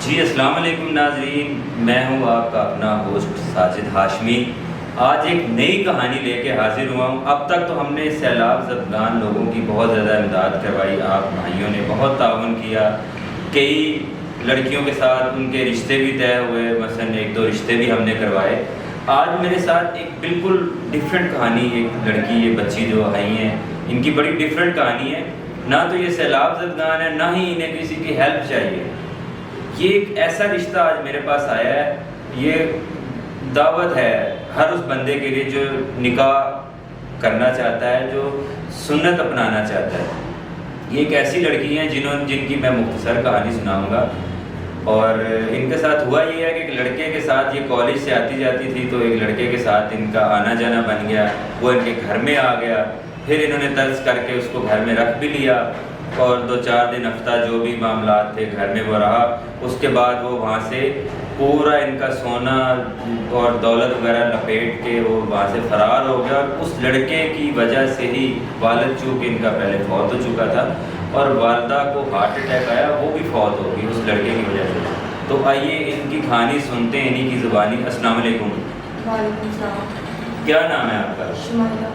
جی السلام علیکم ناظرین، میں ہوں آپ کا اپنا ہوسٹ ساجد ہاشمی۔ آج ایک نئی کہانی لے کے حاضر ہوا ہوں۔ اب تک تو ہم نے سیلاب زدگان لوگوں کی بہت زیادہ امداد کروائی، آپ بھائیوں نے بہت تعاون کیا، کئی لڑکیوں کے ساتھ ان کے رشتے بھی طے ہوئے، مثلاً ایک دو رشتے بھی ہم نے کروائے۔ آج میرے ساتھ ایک بالکل ڈیفرنٹ کہانی، ایک لڑکی، یہ بچی جو آئی ہیں، ان کی بڑی ڈیفرنٹ کہانی ہے۔ نہ تو یہ سیلاب زدگان ہے، نہ ہی انہیں کسی کی ہیلپ چاہیے۔ یہ ایک ایسا رشتہ آج میرے پاس آیا ہے، یہ دعوت ہے ہر اس بندے کے لیے جو نکاح کرنا چاہتا ہے، جو سنت اپنانا چاہتا ہے۔ یہ ایک ایسی لڑکی ہیں جن کی میں مختصر کہانی سناؤں گا۔ اور ان کے ساتھ ہوا یہ ہے کہ ایک لڑکے کے ساتھ، یہ کالج سے آتی جاتی تھی، تو ایک لڑکے کے ساتھ ان کا آنا جانا بن گیا، وہ ان کے گھر میں آ گیا، پھر انہوں نے طرز کر کے اس کو گھر میں رکھ بھی لیا، اور 2-4 دن ہفتہ جو بھی معاملات تھے گھر میں وہ رہا۔ اس کے بعد وہ وہاں سے پورا ان کا سونا اور دولت وغیرہ لپیٹ کے وہ وہاں سے فرار ہو گیا، اور اس لڑکے کی وجہ سے ہی والد، چونکہ ان کا پہلے فوت ہو چکا تھا، اور والدہ کو ہارٹ اٹیک آیا، وہ بھی فوت ہو گئی اس لڑکے کی وجہ سے۔ تو آئیے ان کی کہانی سنتے ہیں، انہی کی زبانی۔ السلام علیکم۔ وعلیکم السلام۔ کیا نام ہے آپ کا؟ شمائلہ۔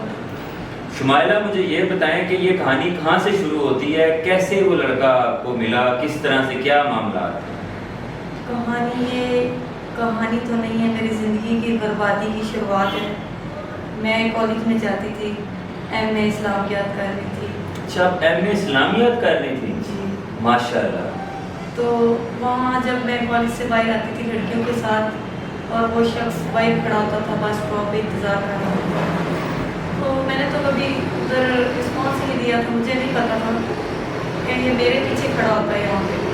شمائلہ، مجھے یہ بتائیں کہ یہ کہانی کہاں سے شروع ہوتی ہے، کیسے وہ لڑکا آپ کو ملا، کس طرح سے، کیا معاملات ہیں؟ کہانی تو نہیں ہے، میری زندگی کی بربادی کی شروعات ہے۔ میں کالج میں جاتی تھی، ایم اے اسلامیات کر رہی تھی۔ اچھا، آپ ایم اے اسلامیات کر رہی تھی؟ جی۔ ماشاء اللہ۔ تو وہاں جب میں کالج سے باہر آتی تھی لڑکیوں کے ساتھ، اور وہ شخص باہر کھڑا ہوتا تھا بس اسٹاپ پہ انتظار کر رہا ہوتا، تو میں نے تو کبھی ادھر رسپانس نہیں دیا تھا، مجھے نہیں پتا تھا کہ یہ میرے پیچھے کھڑا ہوتا ہے یہاں پہ۔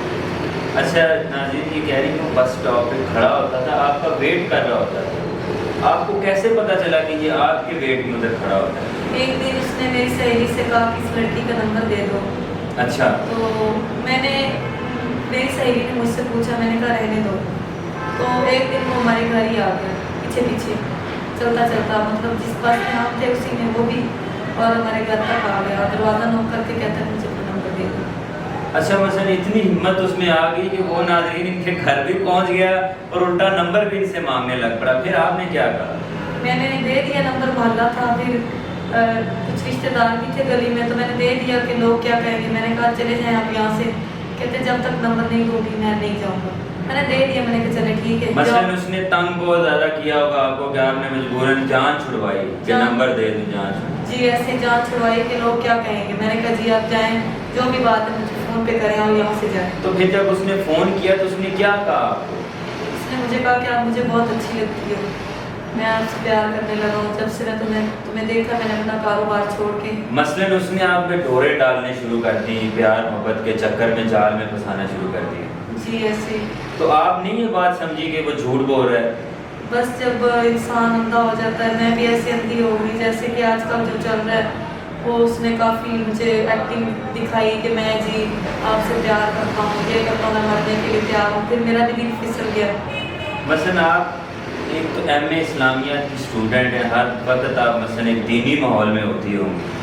اچھا ناظرین، یہ کہہ رہی ہوں بس اسٹاپ پہ کھڑا ہوتا تھا، آپ کا ویٹ کر رہا ہوتا تھا، آپ کو کیسے پتا چلا کہ یہ آپ کے ویٹ میں ادھر کھڑا ہوتا ہے؟ ایک دن اس نے میری سہیلی سے کہا کہ اس لڑکی کا نمبر دے دو۔ اچھا۔ تو میری سہیلی نے مجھ سے پوچھا، میں نے کہا رہنے دو۔ تو ایک دن وہ ہمارے گھر ہی آ گیا، پیچھے پیچھے چلتا چلتا، مطلب جس پاس میں ہم تھے اسی میں وہ بھی، اور ہمارے گھر تک آ گیا، دروازہ نوک کر کے کہتا ہے مجھے اپنا نمبر دے دو۔ اچھا، مثلا اتنی ہمت اس میں آ گئی کہ وہ ناظرین ان کے گھر بھی پہنچ گیا اور الٹا نمبر بھی ان سے مانگنے لگ پڑا، پھر آپ نے کیا کہا؟ میں نے دے دیا نمبر، محلہ تھا، پھر کچھ رشتے دار بھی تھے گلی میں، تو میں نے دے دیا کہ لوگ کیا کہیں گے۔ میں نے کہا چلے جائیں آپ یہاں سے، کہتے جب تک نمبر نہیں ہوگی میں نہیں جاؤں گا۔ میں نے دے دیا، میں نے کہا چلے ٹھیک ہے۔ مثلاً اس نے تنگ بہت زیادہ کیا ہوگا آپ کو کہ آپ نے مجبوراً جان چھڑوائی کہ نمبر دے دوں، جان چھڑوائی۔ جی ایسے جان چھڑوائی کہ لوگ کیا کہیں گے۔ میں نے کہا جی آپ جائیں، جو بھی بات ہے مجھے فون پہ کریں اور یہاں سے جائیں۔ تو پھر جب اس نے فون کیا تو اس نے کیا کہا آپ کو؟ اس نے مجھے کہا کہ آپ مجھے بہت اچھی لگتی ہو، میں آپ سے پیار کرنے لگا ہوں، جب سے میں تمہیں دیکھا میں نے اپنا کاروبار چھوڑ کے۔ مثلاً اس نے آپ پہ ڈورے ڈالنے شروع کر دی، پیار محبت کے چکر میں جال میں پھنسانا شروع کر دیا؟ جی ایسے۔ تو آپ نہیں یہ بات سمجھی کہ وہ جھوٹ بول رہا ہے؟ بس جب انسان اندھا ہو جاتا ہے، میں بھی ایسی اندھی ہو گئی، جیسے کہ آج کل جو چل رہا ہے وہ اس نے کافی مجھے ایکٹنگ دکھائی کہ میں جی آپ سے پیار کرتا ہوں، یہ کرتا ہوں، میں مرنے کے لیے تیار ہوں، پھر میرا بھی دل پھسل گیا۔ مثلاً آپ ایک تو ایم اے اسلامیات کی اسٹوڈنٹ ہیں، ہر وقت آپ مثلاً ایک دینی ماحول میں ہوتی ہوں گی،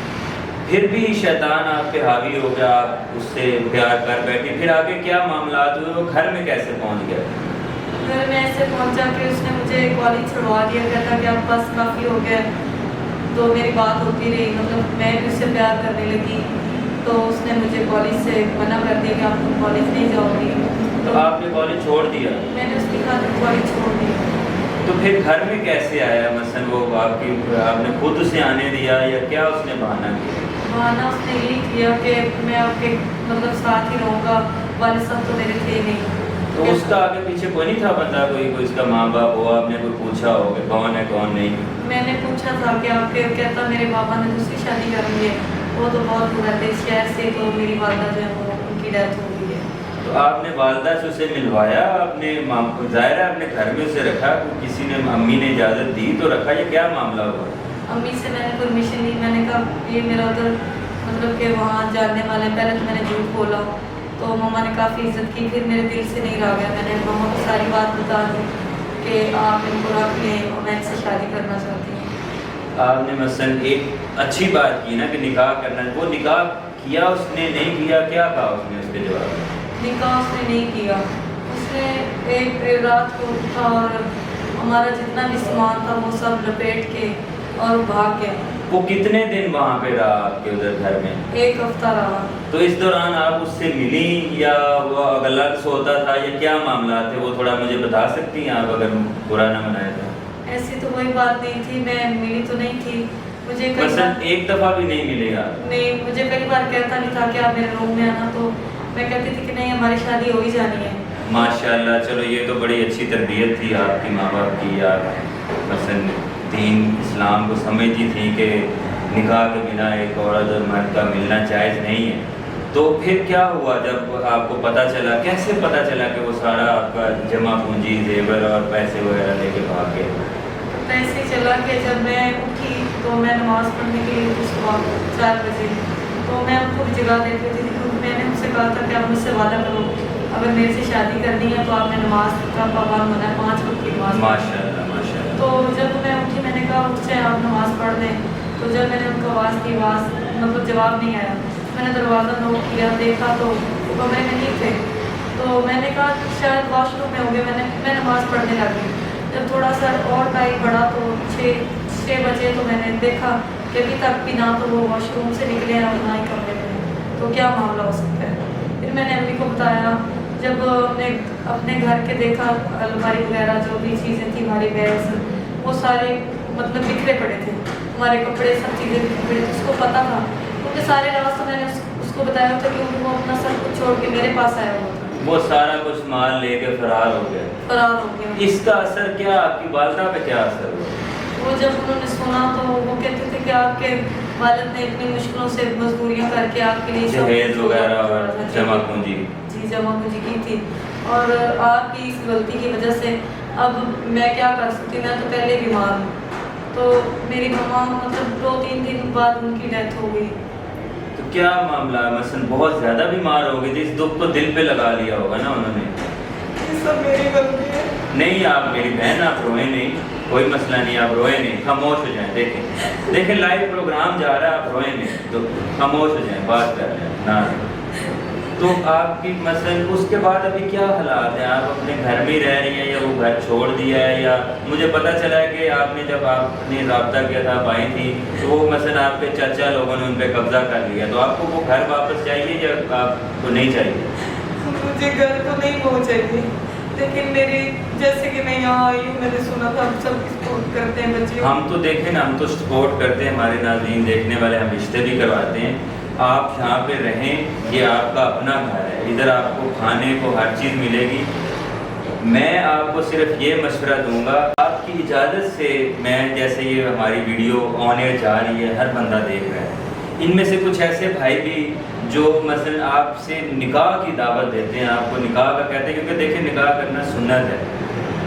پھر بھی شیطان آپ پہ حاوی ہو گیا، آپ اس سے پیار کر بیٹھی، پھر آگے کیا معاملات ہوئے، وہ گھر میں کیسے پہنچ گیا؟ گھر میں ایسے پہنچا کہ اس نے مجھے کالج چھڑوا دیا، کہتا کہ اب بس کافی ہو گیا۔ تو میری بات ہوتی رہی، مطلب میں بھی اس سے پیار کرنے لگی، تو اس نے مجھے کالج سے منع کر دیا کہ آپ تم کالج نہیں جاؤ گی۔ تو آپ نے کالج چھوڑ دیا؟ میں نے اس کی خاطر کالج چھوڑ دیا۔ تو پھر گھر میں کیسے آیا؟ مثلاً وہ آپ نے خود اسے آنے دیا یا کیا اس نے بہانہ کیا؟ بہانہ اس نے یہی کیا کہ میں آپ کے مطلب ساتھ ہی رہوں گا، والد صاحب تو میرے تھے نہیں۔ تو اس کا آگے پیچھے کوئی نہیں تھا بندہ، کوئی اس کا ماں باپ ہو، آپ نے کوئی پوچھا ہو کہ کون ہے کون نہیں؟ میں نے پوچھا تھا کہ آپ کے، کہتا میرے بابا نے دوسری شادی کرنی ہے، وہ تو بہت دور رہتے اس شہر سے، تو میری والدہ جو ہے وہ ان کی ڈیتھ ہو گئی ہے۔ تو آپ نے والدہ سے اسے ملوایا؟ آپ نے ظاہر ہے اپنے گھر میں اسے رکھا، کسی نے امی نے اجازت دی تو رکھا، یہ کیا معاملہ ہوا؟ امی سے میں نے پرمیشن لی، میں نے کہا یہ میرا ادھر مطلب کہ وہاں جاننے والے، پہلے تو میں نے جھوٹ بولا، تو مما نے کافی عزت کی، پھر میرے دل سے نہیں رہ گیا، میں نے مما کو ساری بات بتا دی کہ آپ ان کو رکھ لیں اور میں ان سے شادی کرنا چاہتی ہوں۔ آپ نے مثلاً ایک اچھی بات کی نا کہ نکاح کرنا، وہ نکاح کیا اس نے نہیں کیا، کیا کہا اس نے اس کے جواب میں؟ نکاح اس نے نہیں کیا، اس نے ایک رات کو اٹھا اور ہمارا جتنا بھی سامان تھا وہ سب لپیٹ کے اور بھاگ گیا۔ وہ کتنے دن وہاں پہ رہا آپ کے ادھر گھر میں؟ 1 ہفتہ رہا۔ تو اس دوران آپ اس سے ملی یا وہ الگ سوتا تھا یا کیا معاملات تھے، وہ تھوڑا مجھے بتا سکتی ہیں آپ اگر برا نہ منائے تو؟ ایسی تو کوئی بات نہیں تھی، میں ملی تو نہیں تھی، مجھے کئی مثلا بار ایک دفعہ بھی نہیں ملے گا؟ نہیں، مجھے کئی بار کہتا نہیں تھا کہ آپ میرے روم میں آنا، تو میں کہتی تھی کہ نہیں ہماری شادی ہو ہی جانی ہے۔ ماشاءاللہ، چلو یہ تو بڑی اچھی تربیت تھی آپ کی ماں باپ کی، یا مثلا دین اسلام کو سمجھتی تھی کہ نکاح کے بنا ایک عورت اور مرد کا ملنا جائز نہیں ہے۔ تو پھر کیا ہوا جب آپ کو پتہ چلا، کیسے پتہ چلا کہ وہ سارا آپ کا جمع پونجی زیور اور پیسے وغیرہ لے کے بھاگ گئے؟ ایسے ہی چلا کہ جب میں اٹھی تو میں نماز پڑھنے کے لیے اٹھی صبح 4 بجے، تو میں ان کو بھی جگا دیتی تھی کیونکہ میں نے ان سے کہا تھا کہ آپ مجھ سے وعدہ کرو اگر میرے سے شادی کرنی ہے تو آپ نے نماز کا پابند ہونا ہے، 5 وقت کی نماز۔ ماشاءاللہ ماشاءاللہ۔ تو جب میں اٹھی میں نے کہا اٹھ جائیں آپ نماز پڑھ لیں، تو جب میں نے ان کو آواز کی، مطلب جواب نہیں آیا، میں نے دروازہ نوک کیا، دیکھا تو وہ کمرے میں نہیں تھے، تو میں نے کہا شاید واش روم میں ہوں گے، میں نماز پڑھنے لگی۔ جب تھوڑا سا اور ٹائم بڑھا تو 6 بجے تو میں نے دیکھا کہ ابھی تک بھی نہ تو وہ واش روم سے نکلے ہیں اور نہ ہی کمرے میں، تو کیا معاملہ ہو سکتا ہے؟ پھر میں نے امی کو بتایا، جب نے اپنے گھر کے دیکھا الماری وغیرہ جو بھی چیزیں تھیں ہماری بیگس وہ سارے مطلب بکھرے پڑے تھے، ہمارے کپڑے سب چیزیں بکھرے پڑے تھے، اس کو پتہ تھا کیونکہ سارے راز تو میں نے اس کو بتایا تھا کہ وہ اپنا سب کچھ چھوڑ کے میرے پاس آیا ہوا تھا، وہ سارا کچھ مال لے کے فرار ہو گئے۔ فرار ہو گیا۔ اس کا اثر کیا آپ کی والدہ پہ کیا اثر ہوا؟ وہ جب انہوں نے سنا تو وہ کہتے تھے کہ آپ کے والد نے اتنی مشکلوں سے مزدوریاں کر کے آپ کے لیے جہیز وغیرہ اور جمع پونجی جمع پونجی کی تھی، اور آپ کی اس غلطی کی وجہ سے اب میں کیا کر سکتی، میں تو پہلے بیمار ہوں، تو میری ماما مطلب 2-3 دن بعد ان کی ڈیتھ ہو گئی۔ تو کیا معاملہ ہے، مثلا بہت زیادہ بیمار ہو گئی تھی، اس دکھ کو دل پہ لگا لیا ہوگا نا انہوں نے؟ یہ سب میری غلطی ہے۔ نہیں آپ میری بہن، آپ روئیں نہیں، کوئی مسئلہ نہیں، آپ روئیں نہیں، خاموش ہو جائیں۔ دیکھیں لائیو پروگرام جا رہا ہے، آپ روئیں نہیں تو خاموش ہو جائیں، بات کر لیں نہ۔ تو آپ کی مثلا اس کے بعد ابھی کیا حالات ہیں؟ آپ اپنے گھر میں ہی رہ رہی ہیں یا وہ گھر چھوڑ دیا ہے؟ یا مجھے پتہ چلا ہے کہ آپ نے جب آپ نے رابطہ کیا تھا، آپ آئی تھی تو وہ مثلا آپ کے چچا لوگوں نے ان پہ قبضہ کر لیا، تو آپ کو وہ گھر واپس چاہیے یا آپ کو نہیں چاہیے؟ مجھے گھر تو نہیں وہ چاہیے، لیکن میری جیسے کہ میں یہاں آئی ہوں، میں نے سنا تھا ہم سب سپورٹ کرتے ہیں بچیوں۔ ہم تو دیکھیں نا، ہم تو سپورٹ کرتے ہیں، ہمارے ناظرین دیکھنے والے، ہم رشتے بھی کرواتے ہیں۔ آپ یہاں پہ رہیں، یہ آپ کا اپنا گھر ہے، ادھر آپ کو کھانے کو ہر چیز ملے گی۔ میں آپ کو صرف یہ مشورہ دوں گا، آپ کی اجازت سے میں جیسے یہ ہماری ویڈیو آن ایئر جا رہی ہے، ہر بندہ دیکھ رہا ہے، ان میں سے کچھ ایسے بھائی بھی جو مثلا آپ سے نکاح کی دعوت دیتے ہیں، آپ کو نکاح کا کہتے ہیں، کیونکہ دیکھیں نکاح کرنا سنت ہے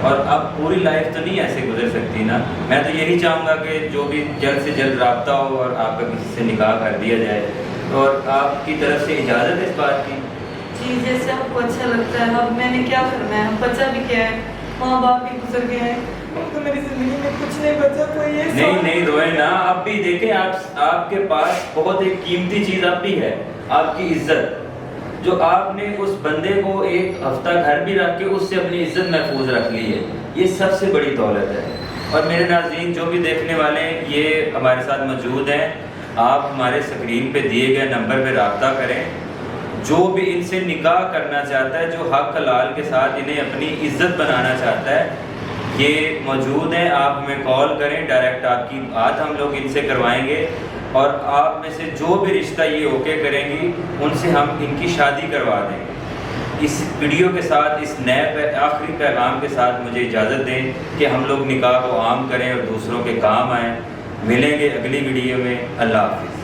اور اب پوری لائف تو نہیں ایسے گزر سکتی نا۔ میں تو یہی چاہوں گا کہ جو بھی جلد سے جلد رابطہ ہو اور آپ کا کسی سے نکاح کر دیا جائے، اور آپ کی طرف سے اجازت ہے اس بات کی؟ جی جیسے آپ کو اچھا لگتا ہے۔ اب میں نے کیا کرنا ہے، بچہ بھی کیا ہے، ماں باپ بھی گزر گئے ہیں، اب تو میری زندگی میں کچھ نہیں بچا، تو یہ نہیں روئے نا، اب بھی دیکھیں آپ کے پاس بہت ایک قیمتی چیز اب بھی ہے، آپ کی عزت، جو آپ نے اس بندے کو 1 ہفتہ گھر بھی رکھ کے اس سے اپنی عزت محفوظ رکھ لی ہے، یہ سب سے بڑی دولت ہے۔ اور میرے ناظرین جو بھی دیکھنے والے ہیں، یہ ہمارے ساتھ موجود ہیں، آپ ہمارے اسکرین پہ دیے گئے نمبر پہ رابطہ کریں، جو بھی ان سے نکاح کرنا چاہتا ہے، جو حق حلال کے ساتھ انہیں اپنی عزت بنانا چاہتا ہے، یہ موجود ہیں، آپ ہمیں کال کریں، ڈائریکٹ آپ کی بات ہم لوگ ان سے کروائیں گے، اور آپ میں سے جو بھی رشتہ یہ اوکے کریں گی ان سے ہم ان کی شادی کروا دیں گے۔ اس ویڈیو کے ساتھ، اس نئے آخری پیغام کے ساتھ مجھے اجازت دیں کہ ہم لوگ نکاح کو عام کریں اور دوسروں کے کام آئیں۔ ملیں گے اگلی ویڈیو میں، اللہ حافظ۔